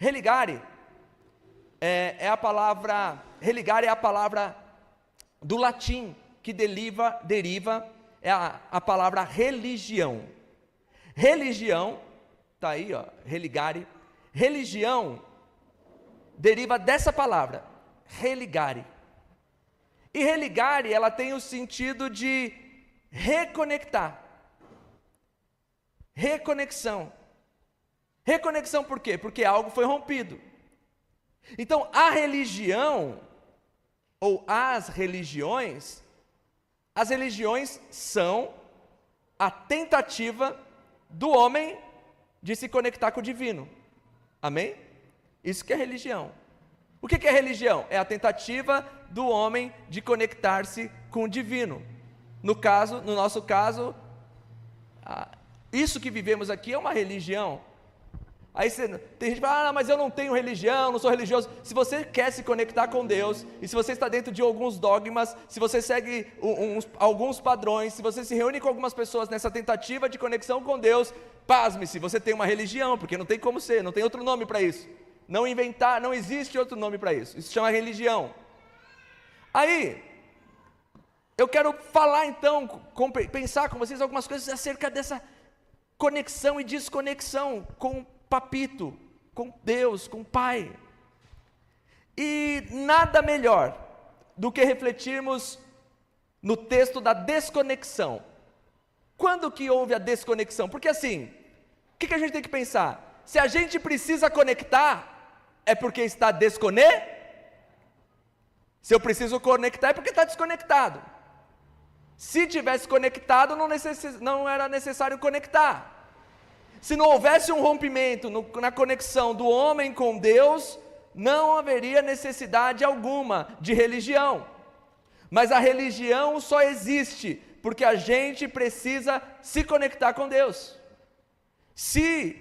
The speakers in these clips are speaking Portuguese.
Religare é a palavra, religare é a palavra do latim, que deriva a palavra religião. Religião, está aí, ó, religare. Religião deriva dessa palavra, religare. E religare, ela tem o sentido de reconectar. Reconexão. Reconexão por quê? Porque algo foi rompido. Então, a religião, ou as religiões são a tentativa do homem de se conectar com o divino. Amém? Isso que é religião. O que é religião? É a tentativa do homem de conectar-se com o divino. No nosso caso, isso que vivemos aqui é uma religião. Aí tem gente que fala, mas eu não tenho religião, não sou religioso. Se você quer se conectar com Deus, e se você está dentro de alguns dogmas, se você segue alguns padrões, se você se reúne com algumas pessoas nessa tentativa de conexão com Deus, pasme-se, você tem uma religião, porque não tem como ser, não tem outro nome para isso. Não existe outro nome para isso. Isso se chama religião. Aí, eu quero falar então, pensar com vocês algumas coisas acerca dessa conexão e desconexão com o papito, com Deus, com o Pai. E nada melhor do que refletirmos no texto da desconexão. Quando que houve a desconexão? Porque assim, o que a gente tem que pensar? Se a gente precisa conectar, é porque está desconectado. Se eu preciso conectar, é porque está desconectado. Se tivesse conectado, não era necessário conectar. Se não houvesse um rompimento na conexão do homem com Deus, não haveria necessidade alguma de religião. Mas a religião só existe porque a gente precisa se conectar com Deus. Se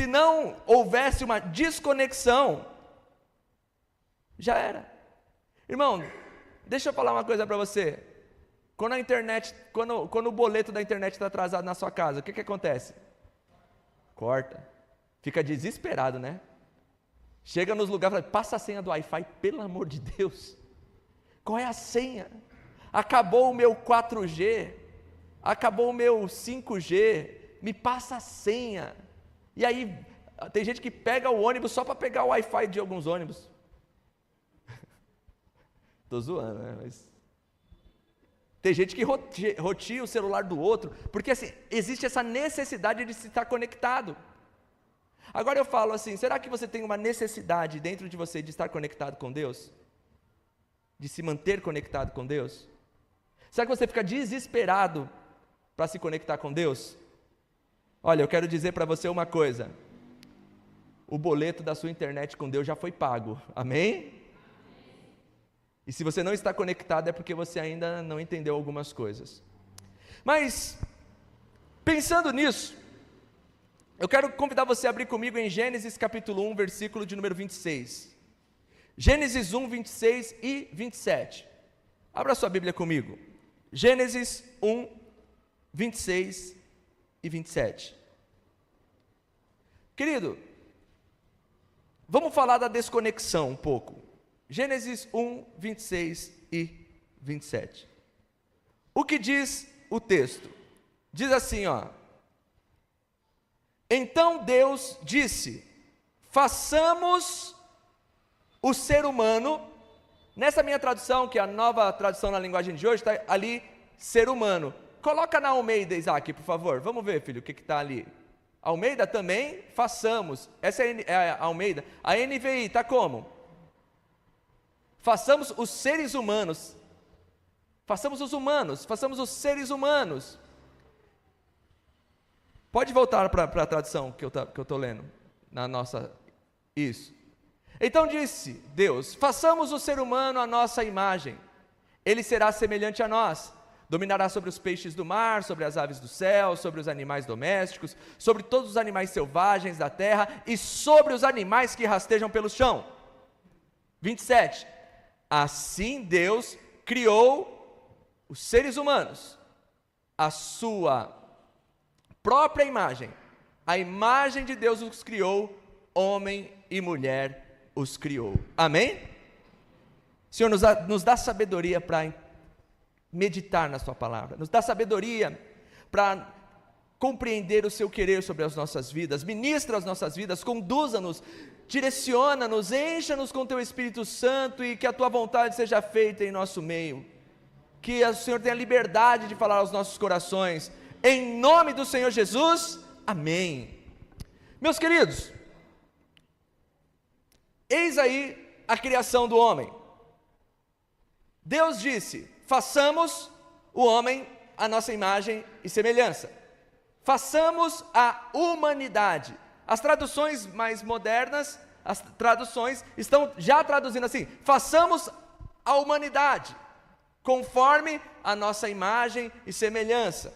não houvesse uma desconexão, já era. Irmão, deixa eu falar uma coisa para você. Quando o boleto da internet está atrasado na sua casa, o que acontece? Corta. Fica desesperado, né? Chega nos lugares e fala, passa a senha do Wi-Fi, pelo amor de Deus. Qual é a senha? Acabou o meu 4G, acabou o meu 5G, me passa a senha. E aí, tem gente que pega o ônibus só para pegar o Wi-Fi de alguns ônibus. Estou zoando, né? Mas tem gente que rotia o celular do outro, porque assim, existe essa necessidade de se estar conectado. Agora eu falo assim, será que você tem uma necessidade dentro de você de estar conectado com Deus? De se manter conectado com Deus? Será que você fica desesperado para se conectar com Deus? Olha, eu quero dizer para você uma coisa, o boleto da sua internet com Deus já foi pago, amém? E se você não está conectado é porque você ainda não entendeu algumas coisas. Mas, pensando nisso, eu quero convidar você a abrir comigo em Gênesis capítulo 1, versículo de número 26. Gênesis 1, 26 e 27. Abra sua Bíblia comigo. Gênesis 1, 26 e 27. Querido, vamos falar da desconexão um pouco. Gênesis 1, 26 e 27. O que diz o texto? Diz assim, ó. Então Deus disse, façamos o ser humano, nessa minha tradução, que é a nova tradução na linguagem de hoje, está ali, ser humano. Coloca na Almeida, Isaac, por favor. Vamos ver, filho, o que está ali. Almeida também, façamos. Essa é a Almeida. A NVI está como? Façamos os seres humanos. Façamos os humanos. Façamos os seres humanos. Pode voltar para a tradução que eu estou lendo. Na nossa... Isso. Então disse Deus, façamos o ser humano à nossa imagem. Ele será semelhante a nós. Dominará sobre os peixes do mar, sobre as aves do céu, sobre os animais domésticos, sobre todos os animais selvagens da terra e sobre os animais que rastejam pelo chão. 27. Assim Deus criou os seres humanos, a sua própria imagem. A imagem de Deus os criou, homem e mulher os criou. Amém? Senhor, nos dá sabedoria para meditar na sua palavra, nos dá sabedoria para compreender o seu querer sobre as nossas vidas, ministra as nossas vidas, conduza-nos, direciona-nos, encha-nos com teu Espírito Santo e que a tua vontade seja feita em nosso meio, que o Senhor tenha liberdade de falar aos nossos corações, em nome do Senhor Jesus, amém. Meus queridos, eis aí a criação do homem. Deus disse: façamos o homem à nossa imagem e semelhança. Façamos a humanidade. As traduções mais modernas, as traduções estão já traduzindo assim: façamos a humanidade, conforme a nossa imagem e semelhança.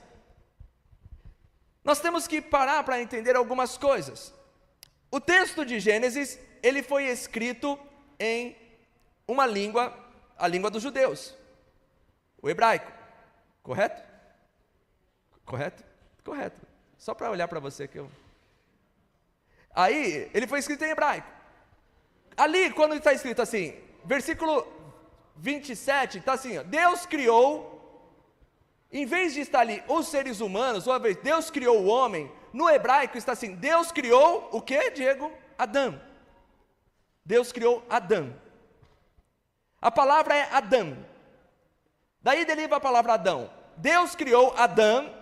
Nós temos que parar para entender algumas coisas. O texto de Gênesis, ele foi escrito em uma língua, a língua dos judeus, o hebraico, correto? Correto? Correto, só para olhar para você que eu... Aí, ele foi escrito em hebraico. Ali, quando está escrito assim, versículo 27, está assim, ó, Deus criou, em vez de estar ali os seres humanos, uma vez, Deus criou o homem, no hebraico está assim, Deus criou o que, Diego? Adão. Deus criou Adão. A palavra é Adão. Daí deriva a palavra Adão. Deus criou Adão,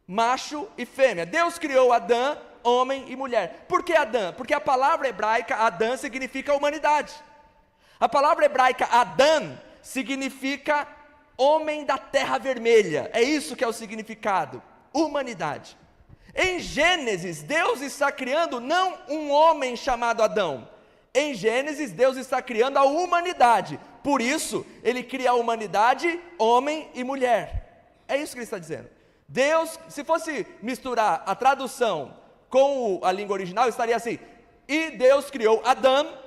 macho e fêmea. Deus criou Adão, homem e mulher. Por que Adão? Porque a palavra hebraica Adão significa humanidade. A palavra hebraica Adão significa homem da terra vermelha. É isso que é o significado, humanidade. Em Gênesis, Deus está criando não um homem chamado Adão. Em Gênesis, Deus está criando a humanidade. Por isso, Ele cria a humanidade, homem e mulher. É isso que Ele está dizendo. Deus, se fosse misturar a tradução com a língua original, estaria assim: e Deus criou Adão,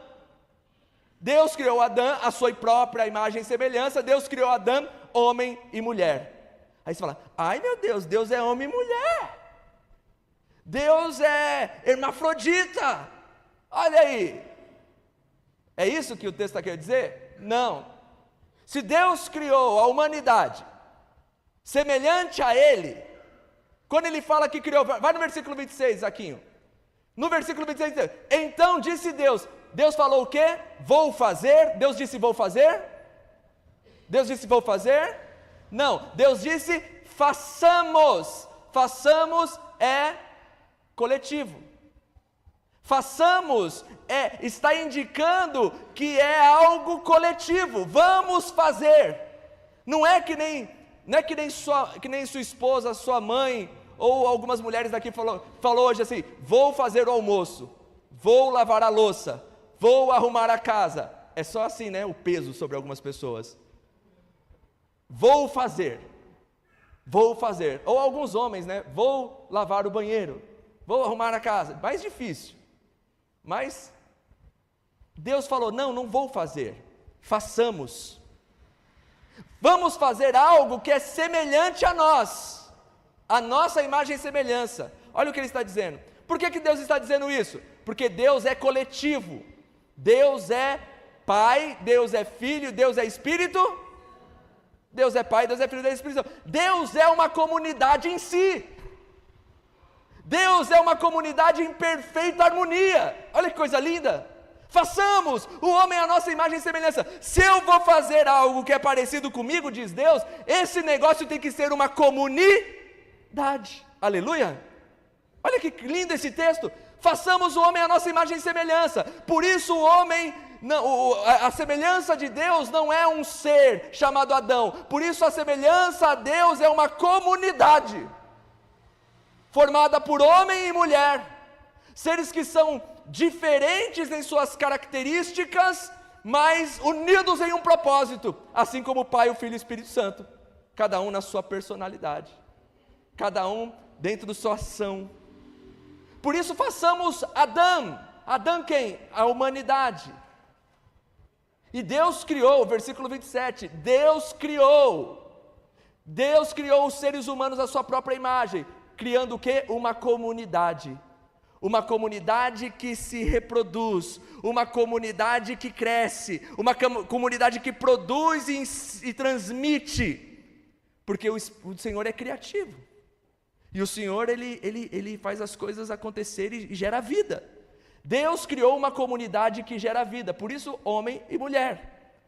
Deus criou Adão a sua própria imagem e semelhança, Deus criou Adão, homem e mulher. Aí você fala: ai meu Deus, Deus é homem e mulher, Deus é hermafrodita, olha aí. É isso que o texto está querendo dizer? Não. Se Deus criou a humanidade semelhante a Ele, quando Ele fala que criou, vai no versículo 26, Zaquinho. No versículo 26, então disse Deus, Deus falou o quê? Vou fazer. Deus disse vou fazer? Deus disse vou fazer? Não, Deus disse façamos. Façamos é coletivo. Façamos está indicando que é algo coletivo. Vamos fazer. Não é que nem sua esposa, sua mãe ou algumas mulheres daqui falou hoje assim: vou fazer o almoço, vou lavar a louça, vou arrumar a casa. É só assim, né? O peso sobre algumas pessoas. Vou fazer. Ou alguns homens, né? Vou lavar o banheiro, vou arrumar a casa. Mais difícil. Mas Deus falou: não vou fazer, façamos. Vamos fazer algo que é semelhante a nós, a nossa imagem e semelhança. Olha o que Ele está dizendo. Por que Deus está dizendo isso? Porque Deus é coletivo. Deus é Pai, Deus é Filho, Deus é Espírito. Deus é Pai, Deus é Filho, Deus é Espírito. Deus é uma comunidade em si. Deus é uma comunidade em perfeita harmonia. Olha que coisa linda. Façamos o homem à nossa imagem e semelhança. Se eu vou fazer algo que é parecido comigo, diz Deus, esse negócio tem que ser uma comunidade. Aleluia. Olha que lindo esse texto. Façamos o homem à nossa imagem e semelhança. Por isso o homem, a semelhança de Deus não é um ser chamado Adão. Por isso a semelhança a Deus é uma comunidade formada por homem e mulher, seres que são diferentes em suas características, mas unidos em um propósito, assim como o Pai, o Filho e o Espírito Santo, cada um na sua personalidade, cada um dentro da sua ação. Por isso façamos Adão quem? A humanidade. E Deus criou, versículo 27, Deus criou os seres humanos à sua própria imagem, criando o quê? Uma comunidade. uma comunidade que se reproduz, uma comunidade que cresce, uma comunidade que produz e transmite, porque o Senhor é criativo, e o Senhor ele faz as coisas acontecerem e gera vida. Deus criou uma comunidade que gera vida, por isso homem e mulher,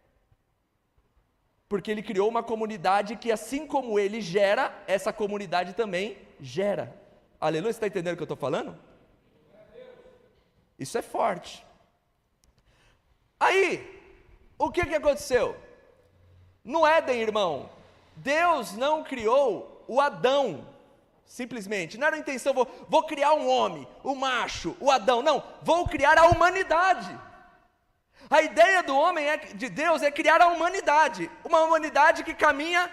porque Ele criou uma comunidade que, assim como Ele gera, essa comunidade também gera. Aleluia, você está entendendo o que eu estou falando? Isso é forte. Aí, o que aconteceu? No Éden, irmão, Deus não criou o Adão, simplesmente, não era a intenção, vou criar um homem, o macho, o Adão, não, vou criar a humanidade. A ideia do homem, de Deus, é criar a humanidade, uma humanidade que caminha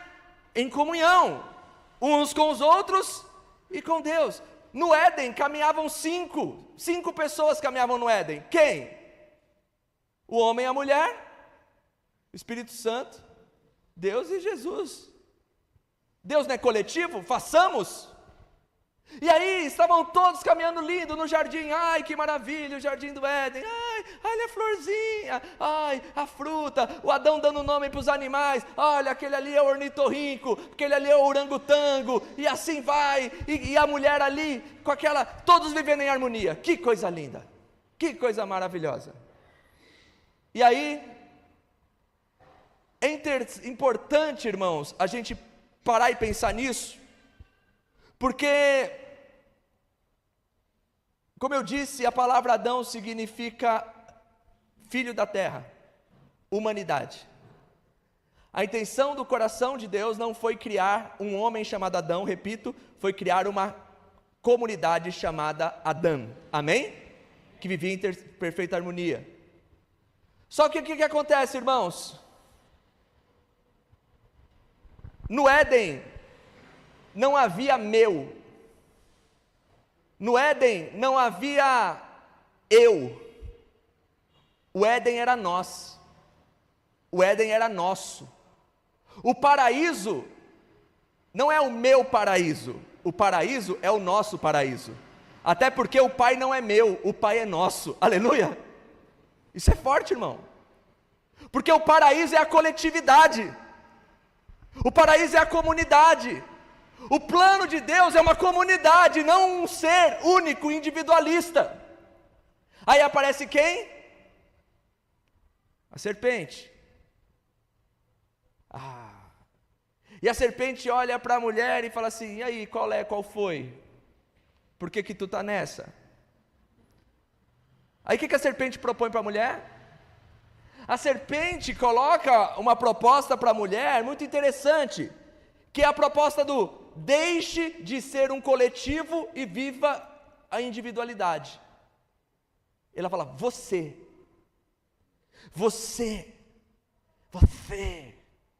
em comunhão, uns com os outros e com Deus. No Éden caminhavam cinco pessoas caminhavam no Éden. Quem? O homem e a mulher, o Espírito Santo, Deus e Jesus. Deus não é coletivo? Façamos! E aí, estavam todos caminhando lindo no jardim, ai que maravilha, o jardim do Éden, ai, olha a florzinha, ai, a fruta, o Adão dando nome para os animais, olha, aquele ali é o ornitorrinco, aquele ali é o orangotango, e assim vai, e a mulher ali, com aquela, todos vivendo em harmonia, que coisa linda, que coisa maravilhosa. E aí, é importante, irmãos, a gente parar e pensar nisso, porque, como eu disse, a palavra Adão significa filho da terra, humanidade. A intenção do coração de Deus não foi criar um homem chamado Adão, repito, foi criar uma comunidade chamada Adão, amém? Que vivia em perfeita harmonia. Só que o que acontece, irmãos? No Éden, não havia meu, no Éden não havia eu, o Éden era nós, o Éden era nosso, o paraíso não é o meu paraíso, o paraíso é o nosso paraíso, até porque o Pai não é meu, o Pai é nosso, aleluia, isso é forte, irmão, porque o paraíso é a coletividade, o paraíso é a comunidade. O plano de Deus é uma comunidade, não um ser único, individualista. Aí aparece quem? A serpente. E a serpente olha para a mulher e fala assim, e aí, qual foi? Por que tu está nessa? Aí o que a serpente propõe para a mulher? A serpente coloca uma proposta para a mulher muito interessante, que é a proposta do deixe de ser um coletivo e viva a individualidade. Ela fala, você.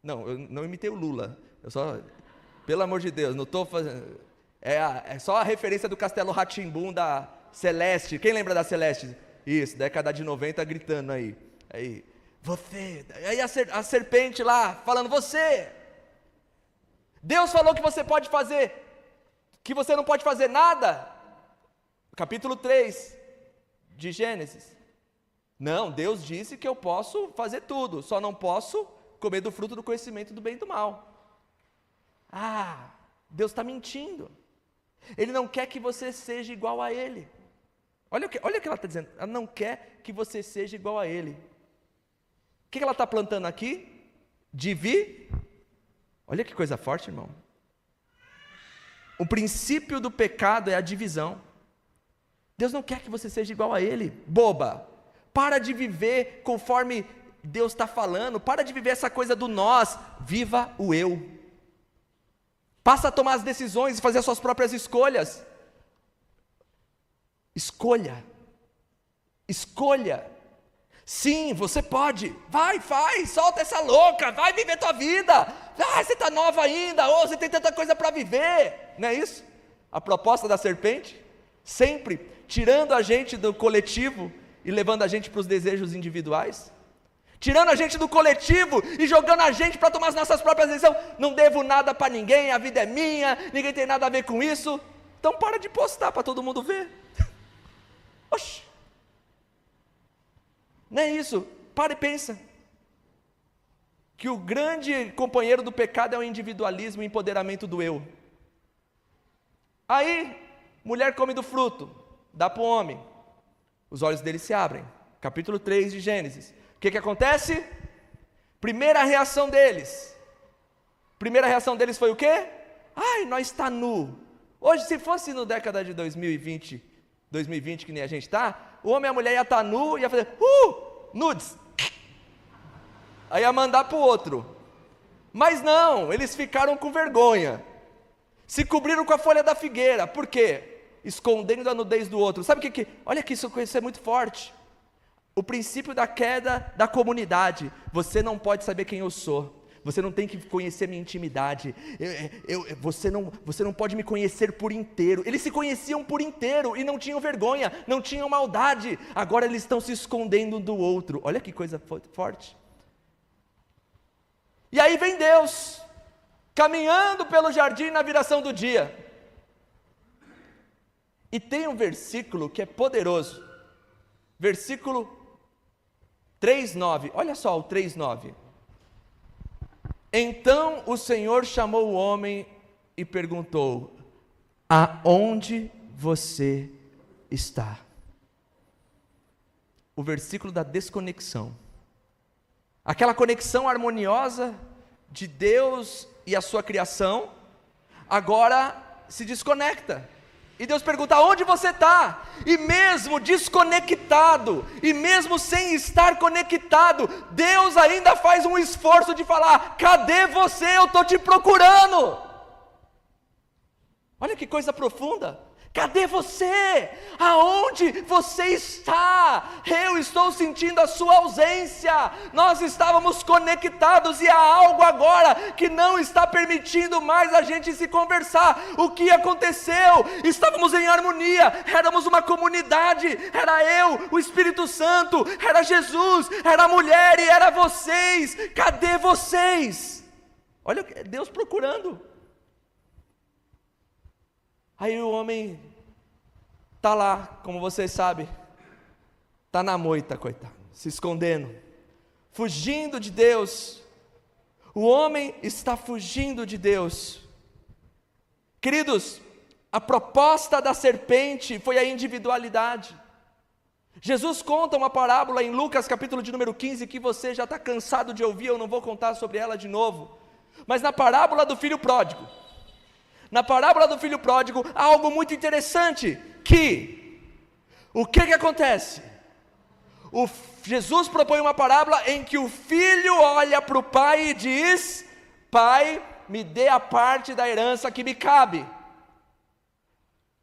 Não, eu não imitei o Lula, eu só, pelo amor de Deus, não estou fazendo, é só a referência do Castelo Rá-Tim-Bum da Celeste, quem lembra da Celeste? Isso, década de 90 gritando aí, você, aí a serpente lá, falando, você, Deus falou que você pode fazer, que você não pode fazer nada, capítulo 3 de Gênesis, não, Deus disse que eu posso fazer tudo, só não posso comer do fruto do conhecimento do bem e do mal. Deus está mentindo, Ele não quer que você seja igual a Ele, olha o que ela está dizendo, ela não quer que você seja igual a Ele. O que ela está plantando aqui? Olha que coisa forte, irmão. O princípio do pecado é a divisão. Deus não quer que você seja igual a Ele, boba. Para de viver conforme Deus está falando, para de viver essa coisa do nós, viva o eu. Passa a tomar as decisões e fazer as suas próprias escolhas. Escolha. Sim, você pode, vai, faz, solta essa louca, vai viver tua vida, você está nova ainda, você tem tanta coisa para viver, não é isso? A proposta da serpente, sempre tirando a gente do coletivo e levando a gente para os desejos individuais, tirando a gente do coletivo e jogando a gente para tomar as nossas próprias decisões, não devo nada para ninguém, a vida é minha, ninguém tem nada a ver com isso, então para de postar para todo mundo ver. Oxi! Não é isso. Para e pensa. Que o grande companheiro do pecado é o individualismo e o empoderamento do eu. Aí, mulher come do fruto, dá para o homem. Os olhos dele se abrem. Capítulo 3 de Gênesis. O que acontece? Primeira reação deles foi o quê? Ai, nós está nu. Hoje, se fosse no década de 2020, que nem a gente está, o homem e a mulher ia estar nu e ia fazer, nudes. Aí ia mandar para o outro. Mas não, eles ficaram com vergonha. Se cobriram com a folha da figueira. Por quê? Escondendo a nudez do outro. Sabe o que? Olha que isso é muito forte. O princípio da queda da comunidade. Você não pode saber quem eu sou. Você não tem que conhecer minha intimidade. Você não pode me conhecer por inteiro. Eles se conheciam por inteiro e não tinham vergonha, não tinham maldade. Agora eles estão se escondendo um do outro. Olha que coisa forte. E aí vem Deus, caminhando pelo jardim na viração do dia. E tem um versículo que é poderoso. Versículo 3:9. Olha só o 3:9. Então o Senhor chamou o homem e perguntou: aonde você está? O versículo da desconexão. Aquela conexão harmoniosa de Deus e a sua criação, agora se desconecta. E Deus pergunta: aonde você está? E mesmo desconectado, e mesmo sem estar conectado, Deus ainda faz um esforço de falar: cadê você? Eu estou te procurando. Olha que coisa profunda. Cadê você? Aonde você está? Eu estou sentindo a sua ausência. Nós estávamos conectados e há algo agora que não está permitindo mais a gente se conversar. O que aconteceu? Estávamos em harmonia, éramos uma comunidade, era eu, o Espírito Santo, era Jesus, era a mulher e era vocês. Cadê vocês? Olha Deus procurando. Aí o homem está lá, como vocês sabem, está na moita, coitado, se escondendo, fugindo de Deus. O homem está fugindo de Deus. Queridos, a proposta da serpente foi a individualidade. Jesus conta uma parábola em Lucas capítulo de número 15, que você já está cansado de ouvir, eu não vou contar sobre ela de novo. Mas na parábola do filho pródigo, há algo muito interessante, o que acontece? Jesus propõe uma parábola em que o filho olha para o pai e diz: pai, me dê a parte da herança que me cabe.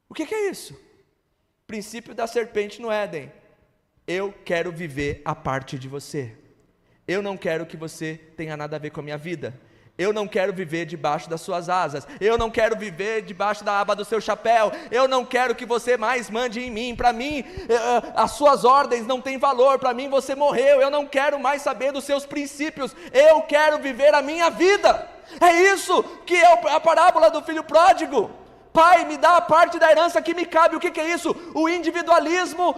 O que é isso? Princípio da serpente no Éden. Eu quero viver a parte de você. Eu não quero que você tenha nada a ver com a minha vida. Eu não quero viver debaixo das suas asas. Eu não quero viver debaixo da aba do seu chapéu. Eu não quero que você mais mande em mim. Para mim, as suas ordens não têm valor. Para mim, você morreu. Eu não quero mais saber dos seus princípios. Eu quero viver a minha vida. É isso que é a parábola do filho pródigo. Pai, me dá a parte da herança que me cabe. O que é isso? O individualismo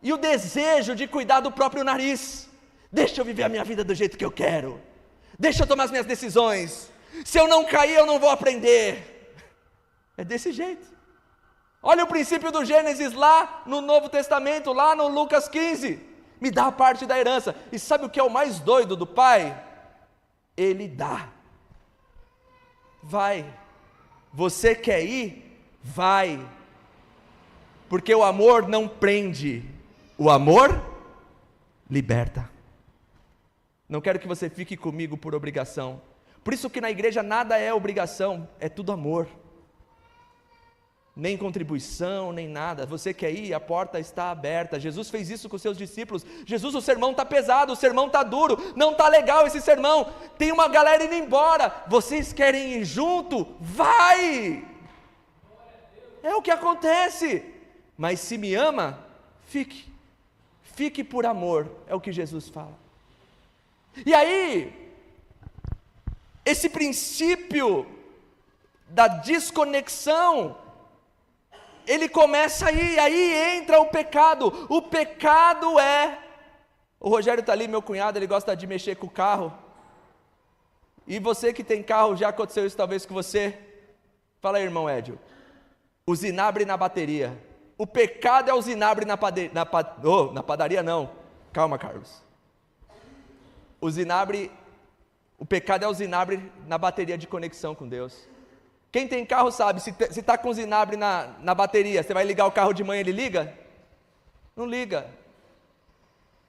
e o desejo de cuidar do próprio nariz. Deixa eu viver a minha vida do jeito que eu quero. Deixa eu tomar as minhas decisões. Se eu não cair, eu não vou aprender. É desse jeito. Olha o princípio do Gênesis lá no Novo Testamento, lá no Lucas 15. Me dá a parte da herança. E sabe o que é o mais doido do pai? Ele dá. Vai. Você quer ir? Vai. Porque o amor não prende. O amor liberta. Não quero que você fique comigo por obrigação. Por isso que na igreja nada é obrigação, é tudo amor. Nem contribuição, nem nada. Você quer ir, a porta está aberta. Jesus fez isso com seus discípulos. Jesus, o sermão está pesado, o sermão está duro, não está legal esse sermão. Tem uma galera indo embora. Vocês querem ir junto? Vai! É o que acontece. Mas se me ama, fique. Fique por amor, é o que Jesus fala. E aí, esse princípio da desconexão ele começa aí entra o pecado. O pecado o Rogério está ali, meu cunhado, ele gosta de mexer com o carro. E você que tem carro, já aconteceu isso talvez com você? Fala aí, irmão Edio. O zinabre na bateria. O pecado é o zinabre na padaria não. Calma, Carlos. O pecado é o zinabre na bateria de conexão com Deus. Quem tem carro sabe, se está com zinabre na bateria, você vai ligar o carro de manhã, ele liga? Não liga.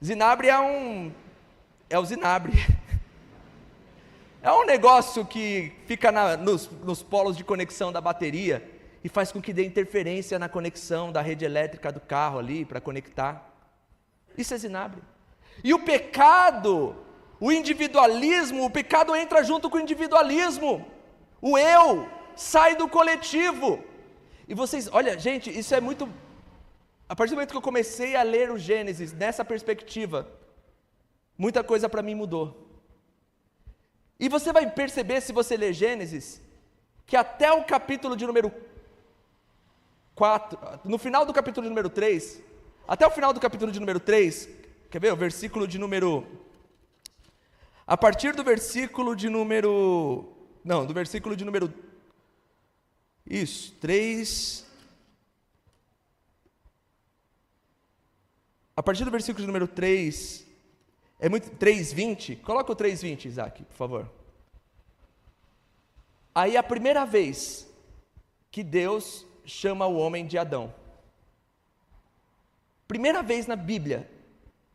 Zinabre é o zinabre. É um negócio que fica nos polos de conexão da bateria e faz com que dê interferência na conexão da rede elétrica do carro ali para conectar. Isso é zinabre. E o pecado, o individualismo, o pecado entra junto com o individualismo. O eu sai do coletivo. E vocês, olha, gente, isso é muito... A partir do momento que eu comecei a ler o Gênesis nessa perspectiva, muita coisa para mim mudou. E você vai perceber, se você ler Gênesis, que até o capítulo de número 4, no final do capítulo de número 3, até o final do capítulo de número 3, quer ver? O versículo de número... A partir do versículo de número... Não, do versículo de número... Isso, 3... A partir do versículo de número 3... É muito... 3:20. Coloca o 3:20, Isaac, por favor. Aí a primeira vez que Deus chama o homem de Adão. Primeira vez na Bíblia.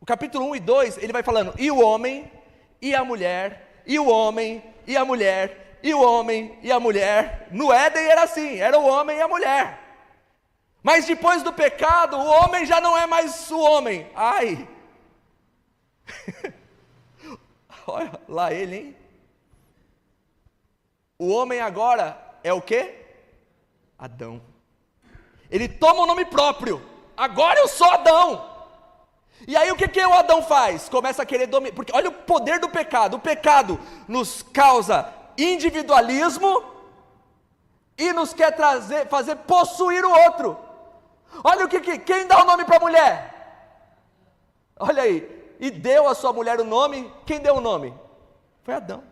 O capítulo 1 e 2, ele vai falando, e o homem, e a mulher, e o homem, e a mulher, e o homem, e a mulher. No Éden era assim, era o homem e a mulher. Mas depois do pecado, o homem já não é mais o homem. Ai! Olha lá ele, hein? O homem agora é o quê? Adão. Ele toma o nome próprio. Agora eu sou Adão. E aí o que o Adão faz? Começa a querer dominar. Porque olha o poder do pecado. O pecado nos causa individualismo e nos quer fazer possuir o outro. Olha quem dá o nome para a mulher? Olha aí. E deu a sua mulher o nome. Quem deu o nome? Foi Adão.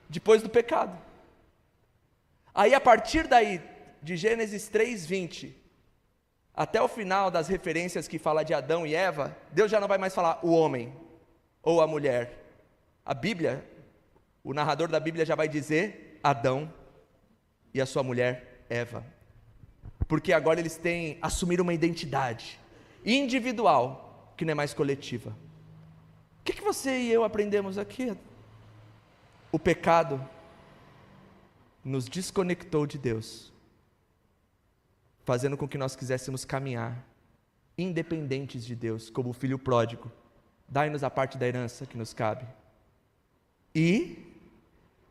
Depois do pecado. Aí a partir daí, de Gênesis 3:20, até o final das referências que fala de Adão e Eva, Deus já não vai mais falar o homem ou a mulher. A Bíblia, o narrador da Bíblia já vai dizer Adão e a sua mulher Eva. Porque agora eles assumiram uma identidade individual, que não é mais coletiva. O que você e eu aprendemos aqui? O pecado nos desconectou de Deus, fazendo com que nós quiséssemos caminhar independentes de Deus, como o filho pródigo. Dai-nos a parte da herança que nos cabe. E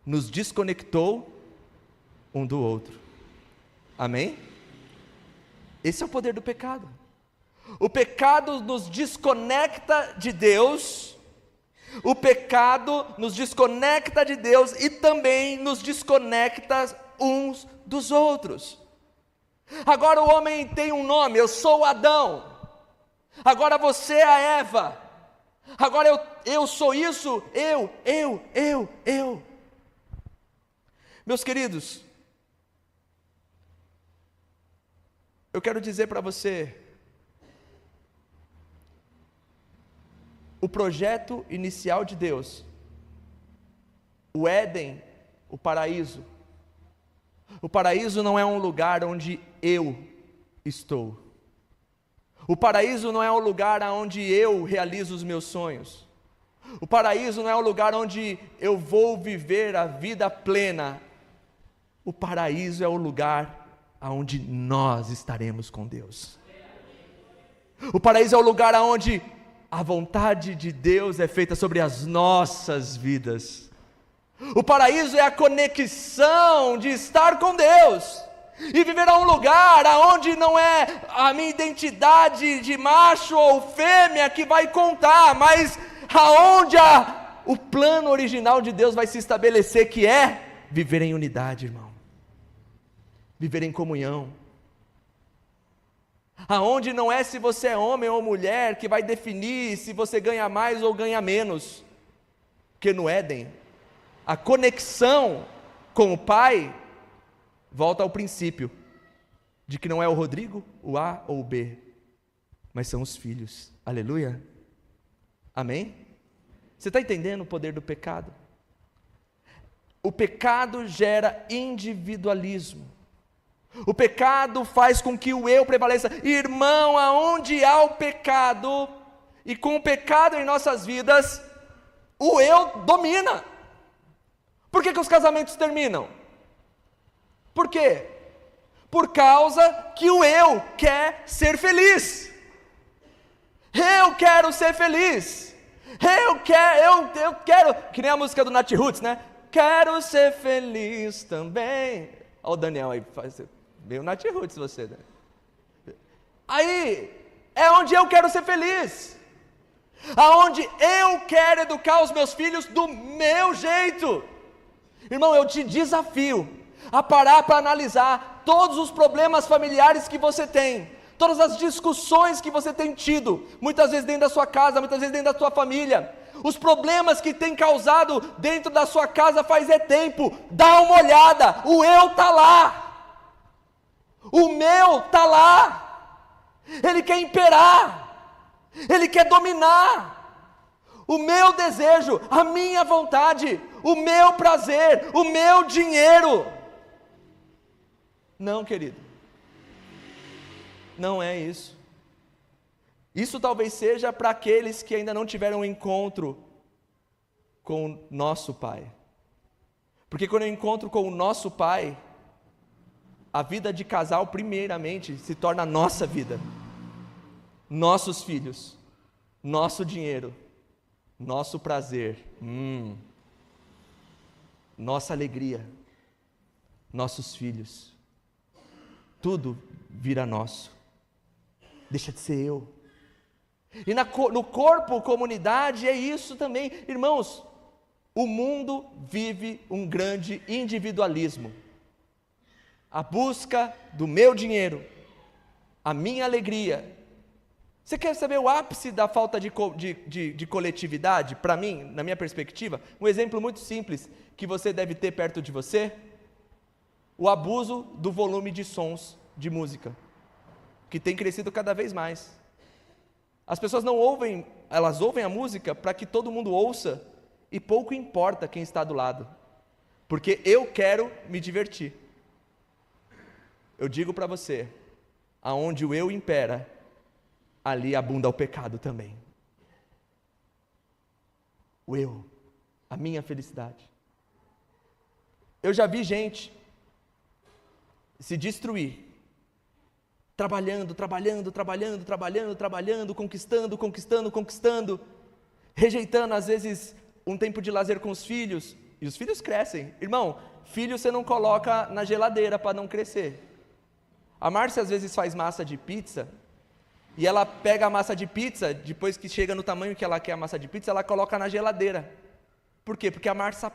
nos desconectou um do outro. Amém? Esse é o poder do pecado. O pecado nos desconecta de Deus. O pecado nos desconecta de Deus e também nos desconecta uns dos outros. Agora o homem tem um nome, eu sou o Adão. Agora você é a Eva. Agora eu sou isso, eu. Meus queridos, eu quero dizer para você, o projeto inicial de Deus, o Éden, o paraíso não é um lugar onde eu estou. O paraíso não é um lugar onde eu realizo os meus sonhos. O paraíso não é um lugar onde eu vou viver a vida plena. O paraíso é o lugar onde nós estaremos com Deus. O paraíso é o lugar onde a vontade de Deus é feita sobre as nossas vidas. O paraíso é a conexão de estar com Deus e viver a um lugar aonde não é a minha identidade de macho ou fêmea que vai contar, mas aonde o plano original de Deus vai se estabelecer, que é viver em unidade, irmão. Viver em comunhão. aonde não é se você é homem ou mulher que vai definir se você ganha mais ou ganha menos, porque no Éden, a conexão com o Pai volta ao princípio, de que não é o Rodrigo, o A ou o B, mas são os filhos, aleluia, amém? Você está entendendo o poder do pecado? O pecado gera individualismo, o pecado faz com que o eu prevaleça. Irmão, aonde há o pecado, e com o pecado em nossas vidas, o eu domina. Por que os casamentos terminam? Por quê? Por causa que o eu quer ser feliz. Eu quero ser feliz. Eu quero, que nem a música do Nat Roots, né? Quero ser feliz também. Olha o Daniel aí, meio Nat Roots você, né? Aí, é onde eu quero ser feliz. Aonde eu quero educar os meus filhos do meu jeito. Irmão, eu te desafio a parar para analisar todos os problemas familiares que você tem, todas as discussões que você tem tido, muitas vezes dentro da sua casa, muitas vezes dentro da sua família, os problemas que tem causado dentro da sua casa faz tempo. Dá uma olhada, o eu está lá, o meu está lá, ele quer imperar, ele quer dominar. O meu desejo, a minha vontade, o meu prazer, o meu dinheiro. Não, querido, não é isso. Isso talvez seja para aqueles que ainda não tiveram um encontro com o nosso Pai. Porque quando eu encontro com o nosso Pai, a vida de casal primeiramente se torna a nossa vida, nossos filhos, nosso dinheiro, nosso prazer, nossa alegria, nossos filhos, tudo vira nosso, deixa de ser eu. E no corpo, comunidade, é isso também, irmãos. O mundo vive um grande individualismo, a busca do meu dinheiro, a minha alegria. Você quer saber o ápice da falta de coletividade? Para mim, na minha perspectiva, um exemplo muito simples que você deve ter perto de você: o abuso do volume de sons de música, que tem crescido cada vez mais. As pessoas não ouvem, elas ouvem a música para que todo mundo ouça, e pouco importa quem está do lado, porque eu quero me divertir. Eu digo para você, aonde o eu impera, ali abunda o pecado também. O eu, a minha felicidade. Eu já vi gente se destruir, trabalhando, conquistando, rejeitando às vezes um tempo de lazer com os filhos, e os filhos crescem. Irmão, filho você não coloca na geladeira para não crescer. A Márcia às vezes faz massa de pizza, e ela pega a massa de pizza, depois que chega no tamanho que ela quer a massa de pizza, ela coloca na geladeira. Por quê? Porque a massa,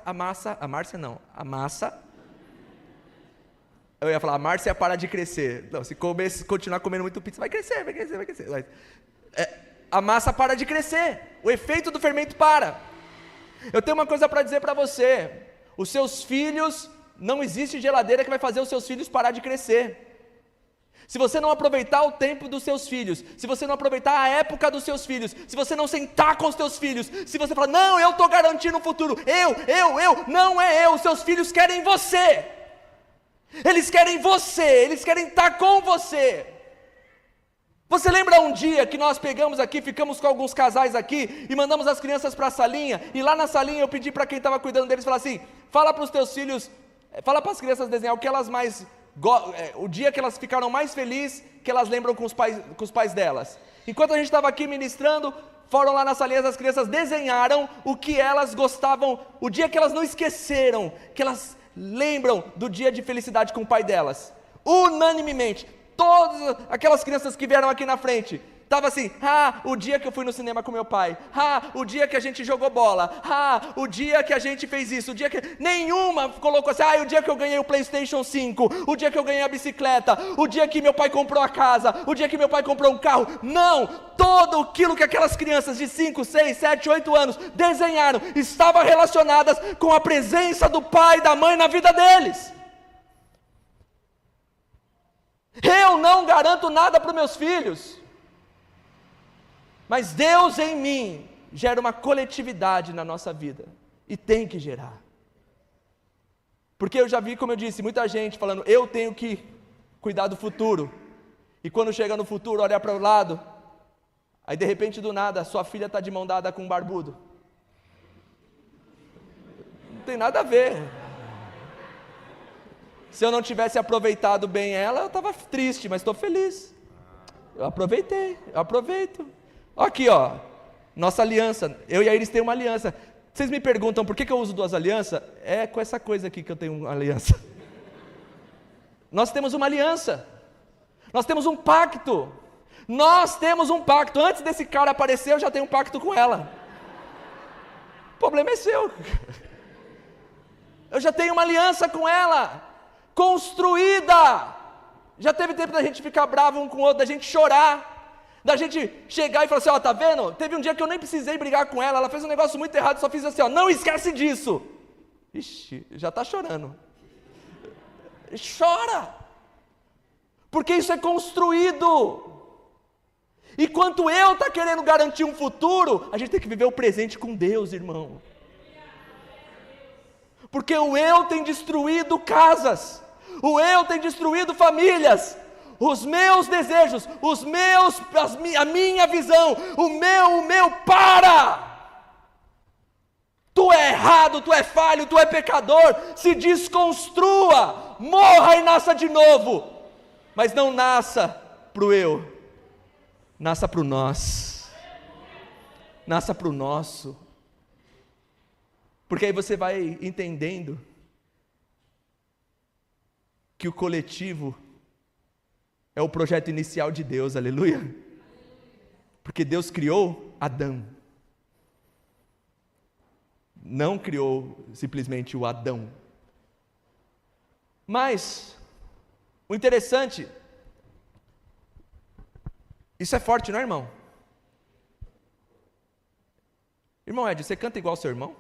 eu ia falar, a Márcia para de crescer. Não, se continuar comendo muito pizza, vai crescer. Mas, a massa para de crescer, o efeito do fermento para. Eu tenho uma coisa para dizer para você: os seus filhos, não existe geladeira que vai fazer os seus filhos parar de crescer. Se você não aproveitar o tempo dos seus filhos, se você não aproveitar a época dos seus filhos, se você não sentar com os seus filhos, se você falar, não, eu estou garantindo o futuro, não é eu, os seus filhos querem você, eles querem estar com você. Você lembra um dia que nós pegamos aqui, ficamos com alguns casais aqui, e mandamos as crianças para a salinha, e lá na salinha eu pedi para quem estava cuidando deles, falar assim, fala para os teus filhos, fala para as crianças desenhar o que elas mais o dia que elas ficaram mais felizes, que elas lembram com os pais delas. Enquanto a gente estava aqui ministrando, foram lá na salinha, as crianças desenharam o que elas gostavam, o dia que elas não esqueceram, que elas lembram do dia de felicidade com o pai delas. Unanimemente, todas aquelas crianças que vieram aqui na frente, Estava assim, o dia que eu fui no cinema com meu pai, o dia que a gente jogou bola, o dia que a gente fez isso, o dia que... Nenhuma colocou assim, o dia que eu ganhei o PlayStation 5, o dia que eu ganhei a bicicleta, o dia que meu pai comprou a casa, o dia que meu pai comprou um carro. Não, tudo aquilo que aquelas crianças de 5, 6, 7, 8 anos desenharam, estava relacionadas com a presença do pai e da mãe na vida deles. Eu não garanto nada para os meus filhos, mas Deus em mim gera uma coletividade na nossa vida, e tem que gerar, porque eu já vi, como eu disse, muita gente falando, eu tenho que cuidar do futuro, e quando chega no futuro, olha para o lado, aí de repente do nada, sua filha está de mão dada com um barbudo, não tem nada a ver. Se eu não tivesse aproveitado bem ela, eu estava triste, mas estou feliz, eu aproveito. Aqui nossa aliança, eu e a Iris tem uma aliança. Vocês me perguntam por que eu uso 2 alianças? É com essa coisa aqui que eu tenho uma aliança. Nós temos uma aliança, nós temos um pacto, antes desse cara aparecer eu já tenho um pacto com ela, o problema é seu, eu já tenho uma aliança com ela, construída, já teve tempo da gente ficar bravo um com o outro, da gente chorar, da gente chegar e falar assim, tá vendo? Teve um dia que eu nem precisei brigar com ela, ela fez um negócio muito errado, só fiz assim, não esquece disso. Ixi, já está chorando. Chora, porque isso é construído. E quanto eu está querendo garantir um futuro, a gente tem que viver o presente com Deus, irmão. Porque o eu tem destruído casas, o eu tem destruído famílias, os meus desejos, a minha visão, o meu, para! Tu é errado, tu é falho, tu é pecador, se desconstrua, morra e nasça de novo, mas não nasça para o eu, nasça para o nós, nasça para o nosso, porque aí você vai entendendo que o coletivo é o projeto inicial de Deus, aleluia, porque Deus criou Adão, não criou simplesmente o Adão, mas, o interessante, isso é forte, não é, irmão? Irmão Ed, você canta igual ao seu irmão?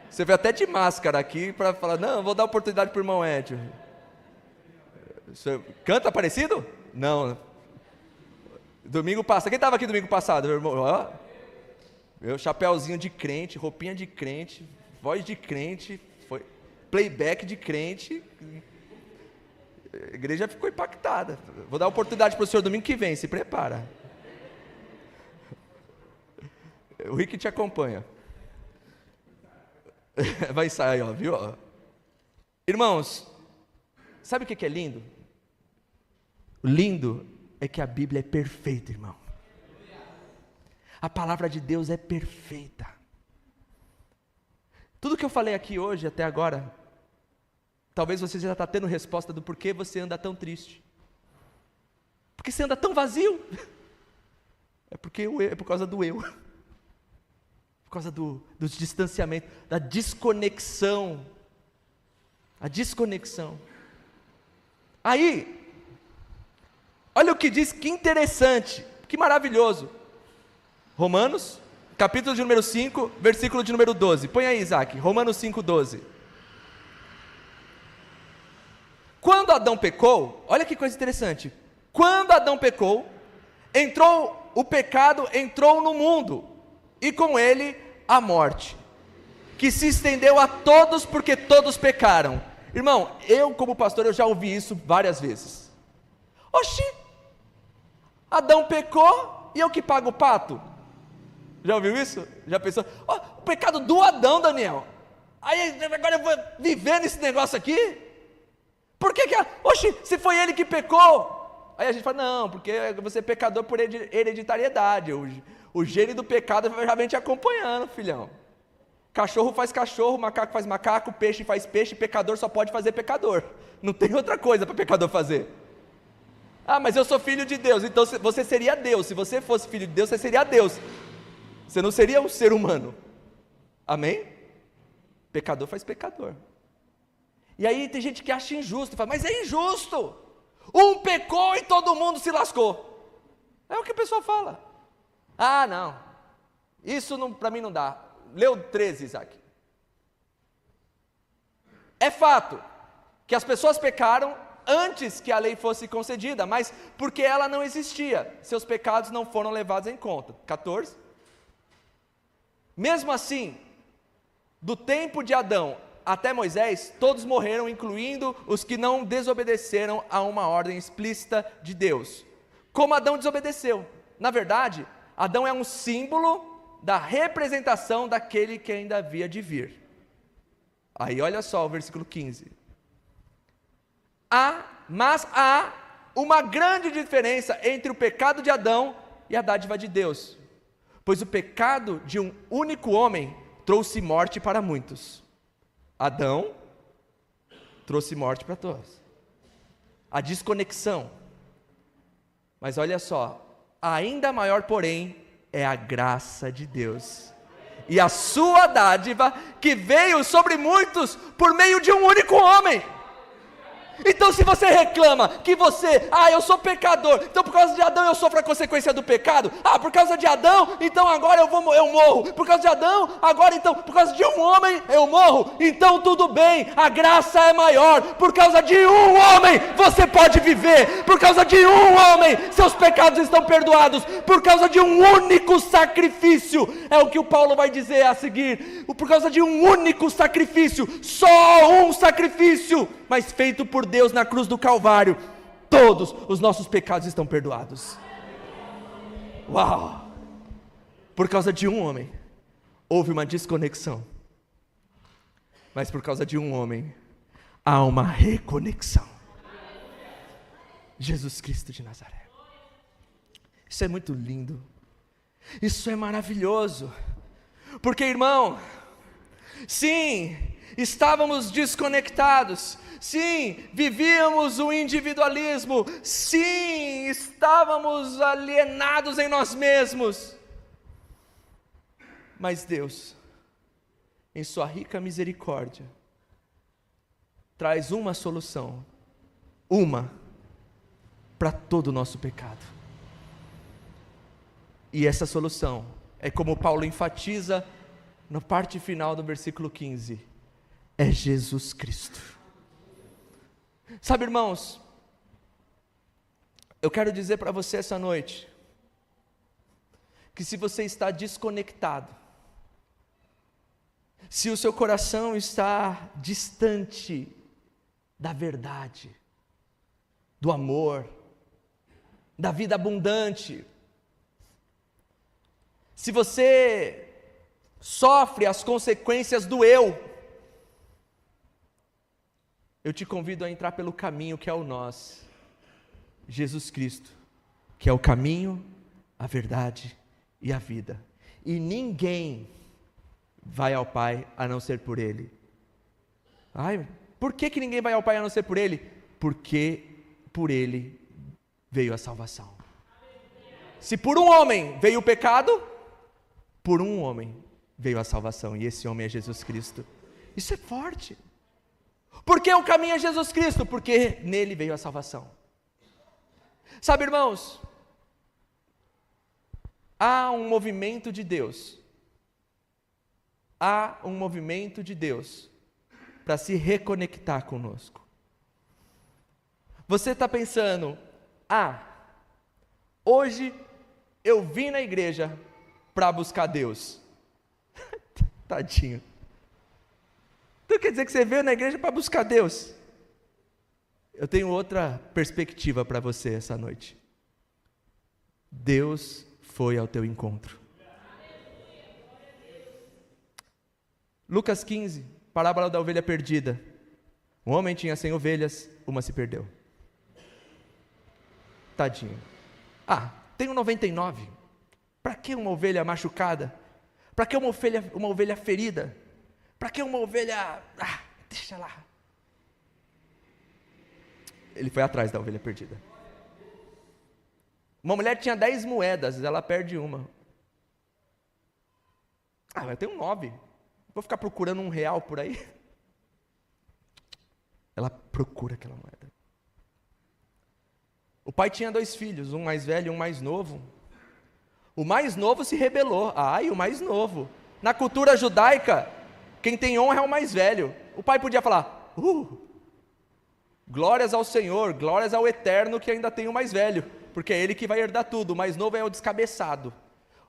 Você veio até de máscara aqui para falar, não, vou dar oportunidade para o irmão Ed. Você canta parecido? Não. Domingo passado, quem estava aqui domingo passado, meu irmão? Meu chapéuzinho de crente, roupinha de crente, voz de crente, foi playback de crente. A igreja ficou impactada. Vou dar oportunidade para o senhor domingo que vem, se prepara. O Rick te acompanha. Vai sair, viu? Irmãos, sabe o que é lindo? O lindo é que a Bíblia é perfeita, irmão. A palavra de Deus é perfeita. Tudo que eu falei aqui hoje, até agora, talvez você já está tendo resposta do porquê você anda tão triste. Porque você anda tão vazio. É por causa do eu. Por causa do distanciamento, da desconexão. A desconexão. Aí, olha o que diz, que interessante, que maravilhoso. Romanos, capítulo de número 5, versículo de número 12. Põe aí, Isaac, Romanos 5, 12. Quando Adão pecou, olha que coisa interessante. Quando Adão pecou, o pecado entrou no mundo, e com ele a morte, que se estendeu a todos porque todos pecaram. Irmão, eu como pastor, eu já ouvi isso várias vezes. Oxi, Adão pecou e eu que pago o pato? Já ouviu isso? Já pensou? O pecado do Adão, Daniel. Aí agora eu vou viver nesse negócio aqui? Por que oxi, se foi ele que pecou? Aí a gente fala, não, porque você é pecador por hereditariedade. O gene do pecado já vem te acompanhando, filhão. Cachorro faz cachorro, macaco faz macaco, peixe faz peixe, pecador só pode fazer pecador. Não tem outra coisa para pecador fazer. Ah, mas eu sou filho de Deus, então você seria Deus. Se você fosse filho de Deus, você seria Deus. Você não seria um ser humano. Amém? Pecador faz pecador. E aí tem gente que acha injusto, fala, mas é injusto. Um pecou e todo mundo se lascou. É o que o pessoal fala. Ah, não. Isso para mim não dá. Leu 13, Isaac. É fato que as pessoas pecaram antes que a lei fosse concedida, mas porque ela não existia, seus pecados não foram levados em conta. 14. Mesmo assim, do tempo de Adão até Moisés, todos morreram, incluindo os que não desobedeceram a uma ordem explícita de Deus. Como Adão desobedeceu. Na verdade, Adão é um símbolo da representação daquele que ainda havia de vir. Aí olha só o versículo 15. Mas há uma grande diferença entre o pecado de Adão e a dádiva de Deus. Pois o pecado de um único homem trouxe morte para muitos. Adão trouxe morte para todos. A desconexão. Mas olha só, ainda maior, porém, é a graça de Deus. E a sua dádiva que veio sobre muitos por meio de um único homem. Então se você reclama que eu sou pecador, então por causa de Adão eu sofro a consequência do pecado, por causa de Adão, então agora eu morro, por causa de Adão, agora então, por causa de um homem eu morro, então tudo bem, a graça é maior, por causa de um homem você pode viver, por causa de um homem seus pecados estão perdoados, por causa de um único sacrifício, é o que o Paulo vai dizer a seguir, por causa de um único sacrifício, só um sacrifício, mas feito por Deus na cruz do Calvário, todos os nossos pecados estão perdoados. Uau! Por causa de um homem, houve uma desconexão, mas por causa de um homem, há uma reconexão. Jesus Cristo de Nazaré. Isso é muito lindo, isso é maravilhoso, porque irmão, sim, estávamos desconectados, sim, vivíamos o individualismo, sim, estávamos alienados em nós mesmos, mas Deus, em sua rica misericórdia, traz uma solução, para todo o nosso pecado, e essa solução, é como Paulo enfatiza, na parte final do versículo 15, é Jesus Cristo. Sabe, irmãos, eu quero dizer para você essa noite, que se você está desconectado, se o seu coração está distante da verdade, do amor, da vida abundante, se você sofre as consequências do eu te convido a entrar pelo caminho que é o nosso, Jesus Cristo, que é o caminho, a verdade e a vida, e ninguém vai ao Pai a não ser por Ele. Por que ninguém vai ao Pai a não ser por Ele? Porque por Ele veio a salvação. Se por um homem veio o pecado, por um homem veio a salvação, e esse homem é Jesus Cristo. Isso é forte. Por que o caminho é Jesus Cristo? Porque nele veio a salvação. Sabe, irmãos, há um movimento de Deus para se reconectar conosco. Você está pensando, hoje eu vim na igreja para buscar Deus. Tadinho. Então quer dizer que você veio na igreja para buscar Deus? Eu tenho outra perspectiva para você essa noite. Deus foi ao teu encontro. Lucas 15, parábola da ovelha perdida. Um homem tinha 100 ovelhas, uma se perdeu. Tadinho. Tenho 99. Para que uma ovelha machucada? Para que uma ovelha ferida? Para que uma ovelha... deixa lá. Ele foi atrás da ovelha perdida. Uma mulher tinha 10 moedas, ela perde uma. Ah, mas tem um 9. Vou ficar procurando R$1 por aí. Ela procura aquela moeda. O pai tinha 2 filhos, um mais velho e um mais novo. O mais novo se rebelou. Ai, o mais novo. Na cultura judaica, quem tem honra é o mais velho. O pai podia falar, glórias ao Senhor, glórias ao Eterno que ainda tem o mais velho, porque é ele que vai herdar tudo. O mais novo é o descabeçado.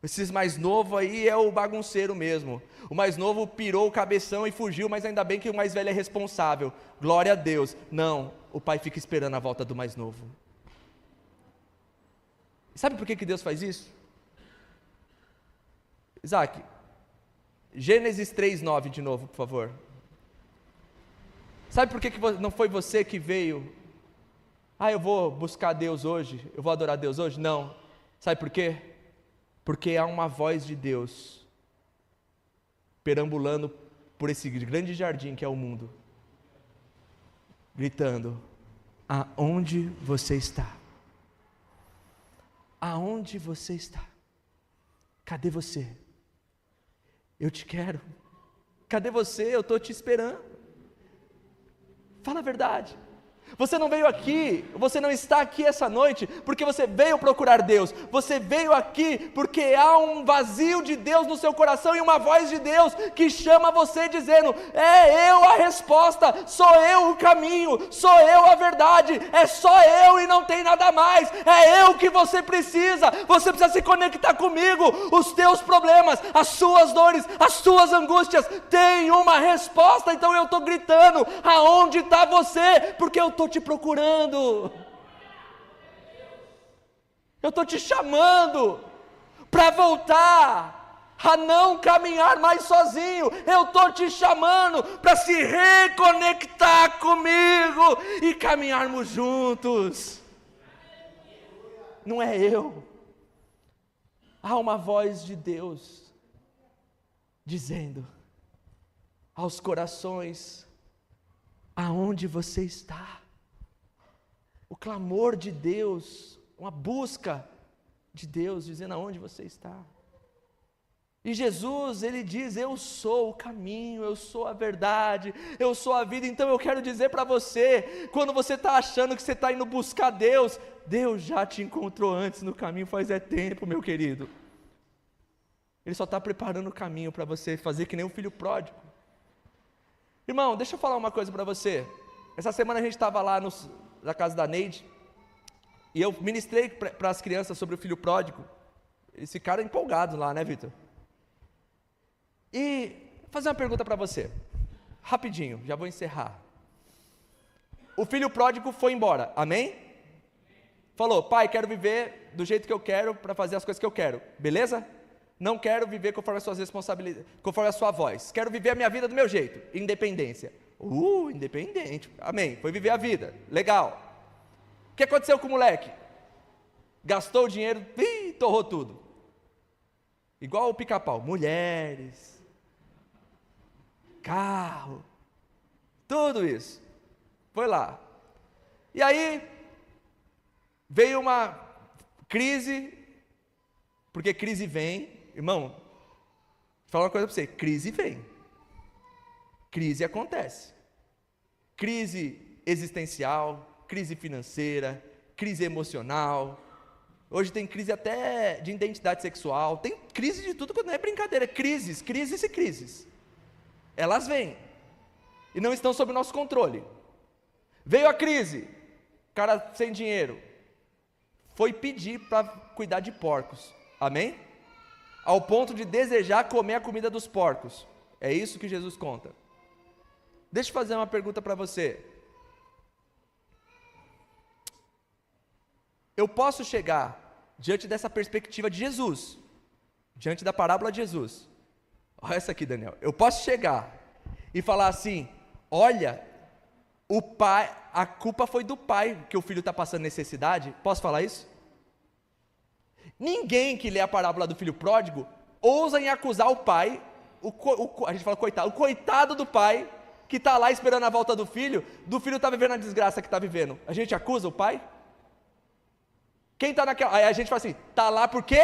Esses mais novo aí é o bagunceiro mesmo. O mais novo pirou o cabeção e fugiu, mas ainda bem que o mais velho é responsável. Glória a Deus. Não, o pai fica esperando a volta do mais novo. Sabe por que Deus faz isso? Isaac, Gênesis 3:9 de novo, por favor. Sabe por que não foi você que veio? Eu vou buscar Deus hoje, eu vou adorar Deus hoje? Não. Sabe por quê? Porque há uma voz de Deus perambulando por esse grande jardim que é o mundo, gritando: aonde você está? Aonde você está? Cadê você? Eu te quero. Cadê você? Eu estou te esperando. Fala a verdade. Você não veio aqui, você não está aqui essa noite porque você veio procurar Deus. Você veio aqui porque há um vazio de Deus no seu coração e uma voz de Deus que chama você dizendo: é eu a resposta, sou eu o caminho, sou eu a verdade, é só eu e não tem nada mais, é eu que você precisa se conectar comigo. Os teus problemas, as suas dores, as suas angústias têm uma resposta. Então eu estou gritando: aonde está você? Porque eu estou te procurando, eu estou te chamando para voltar a não caminhar mais sozinho. Eu estou te chamando para se reconectar comigo e caminharmos juntos. Não é eu, há uma voz de Deus dizendo aos corações: aonde você está? O clamor de Deus, uma busca de Deus, dizendo aonde você está. E Jesus, ele diz: eu sou o caminho, eu sou a verdade, eu sou a vida. Então eu quero dizer para você, quando você está achando que você está indo buscar Deus, Deus já te encontrou antes no caminho faz tempo, meu querido. Ele só está preparando o caminho para você fazer que nem o filho pródigo. Irmão, deixa eu falar uma coisa para você. Essa semana a gente estava lá na casa da Neide, e eu ministrei para as crianças sobre o filho pródigo. Eles ficaram empolgados lá, né, Vitor? E vou fazer uma pergunta para você, rapidinho, já vou encerrar. O filho pródigo foi embora, amém? Falou: pai, quero viver do jeito que eu quero, para fazer as coisas que eu quero, beleza? Não quero viver conforme as suas responsabilidades, conforme a sua voz. Quero viver a minha vida do meu jeito, independência. Independente, amém, foi viver a vida, legal. O que aconteceu com o moleque? Gastou o dinheiro, torrou tudo. Igual o pica-pau, mulheres, carro, tudo isso. Foi lá. E aí, veio uma crise, porque crise vem, irmão, vou falar uma coisa para você: crise vem, crise acontece, crise existencial, crise financeira, crise emocional, hoje tem crise até de identidade sexual, tem crise de tudo, não é brincadeira, crises, elas vêm, e não estão sob nosso controle. Veio a crise, cara sem dinheiro, foi pedir para cuidar de porcos, amém? Ao ponto de desejar comer a comida dos porcos. É isso que Jesus conta. Deixa eu fazer uma pergunta para você. Eu posso chegar diante dessa perspectiva de Jesus, diante da parábola de Jesus. Olha essa aqui, Daniel. Eu posso chegar e falar assim: olha, o pai, a culpa foi do pai que o filho está passando necessidade. Posso falar isso? Ninguém que lê a parábola do filho pródigo ousa em acusar o pai, a gente fala coitado, o coitado do pai que está lá esperando a volta do filho está vivendo a desgraça que está vivendo. A gente acusa o pai? Quem está naquela... Aí a gente fala assim, está lá porque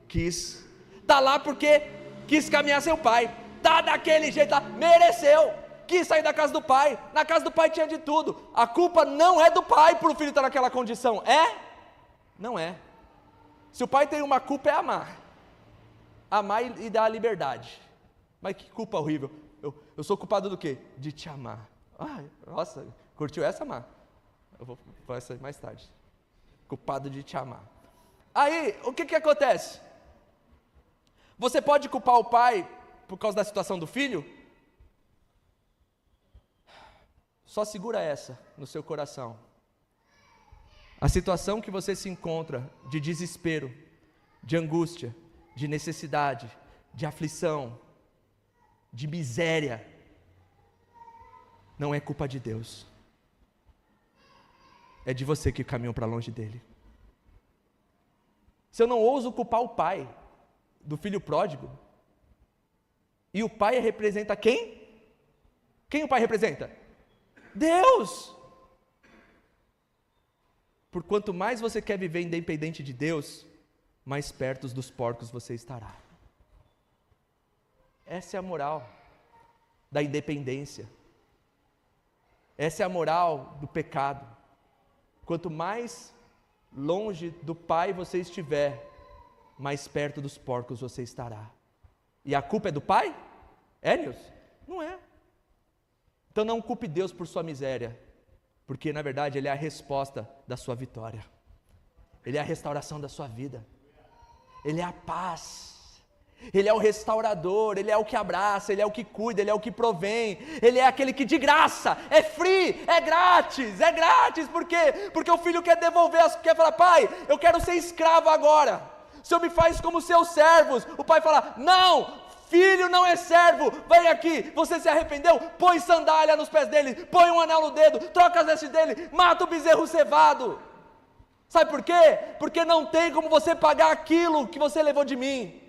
quis. Está lá porque quis caminhar seu pai. Está daquele jeito lá, mereceu. Quis sair da casa do pai. Na casa do pai tinha de tudo. A culpa não é do pai por o filho estar naquela condição. É? Não é. Se o pai tem uma culpa é amar. Amar e dar a liberdade. Mas que culpa horrível. Eu sou culpado do quê? De te amar. Ai, nossa, curtiu essa, Mar? Eu vou falar isso aí mais tarde. Culpado de te amar. Aí, o que acontece? Você pode culpar o pai por causa da situação do filho? Só segura essa no seu coração. A situação que você se encontra de desespero, de angústia, de necessidade, de aflição, de miséria, não é culpa de Deus. É de você que caminhou para longe dele. Se eu não ouso culpar o pai do filho pródigo, e o pai representa quem? Quem o pai representa? Deus! Por quanto mais você quer viver independente de Deus, mais perto dos porcos você estará. Essa é a moral da independência. Essa é a moral do pecado. Quanto mais longe do Pai você estiver, mais perto dos porcos você estará. E a culpa é do Pai? É, Nilson? Não é. Então não culpe Deus por sua miséria, porque na verdade Ele é a resposta da sua vitória. Ele é a restauração da sua vida. Ele é a paz. Ele é o restaurador, Ele é o que abraça, Ele é o que cuida, Ele é o que provém, Ele é aquele que de graça, é free, é grátis, por quê? Porque o filho quer devolver, quer falar, pai, eu quero ser escravo agora, o Senhor me faz como seus servos, o pai fala, não, filho não é servo, vem aqui, você se arrependeu, põe sandália nos pés dele, põe um anel no dedo, troca as vestes dele, mata o bezerro cevado, sabe por quê? Porque não tem como você pagar aquilo que você levou de mim.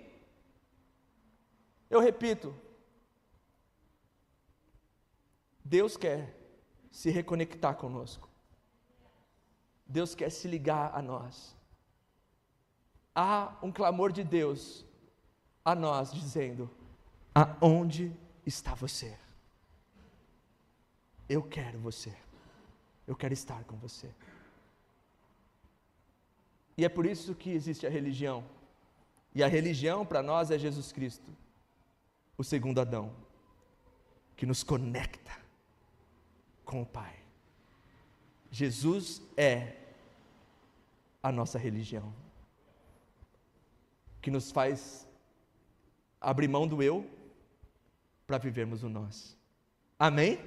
Eu repito, Deus quer se reconectar conosco. Deus quer se ligar a nós. Há um clamor de Deus a nós dizendo, aonde está você? Eu quero você. Eu quero estar com você. E é por isso que existe a religião. E a religião para nós é Jesus Cristo. O segundo Adão, que nos conecta com o Pai. Jesus é a nossa religião, que nos faz abrir mão do eu para vivermos o nós. Amém?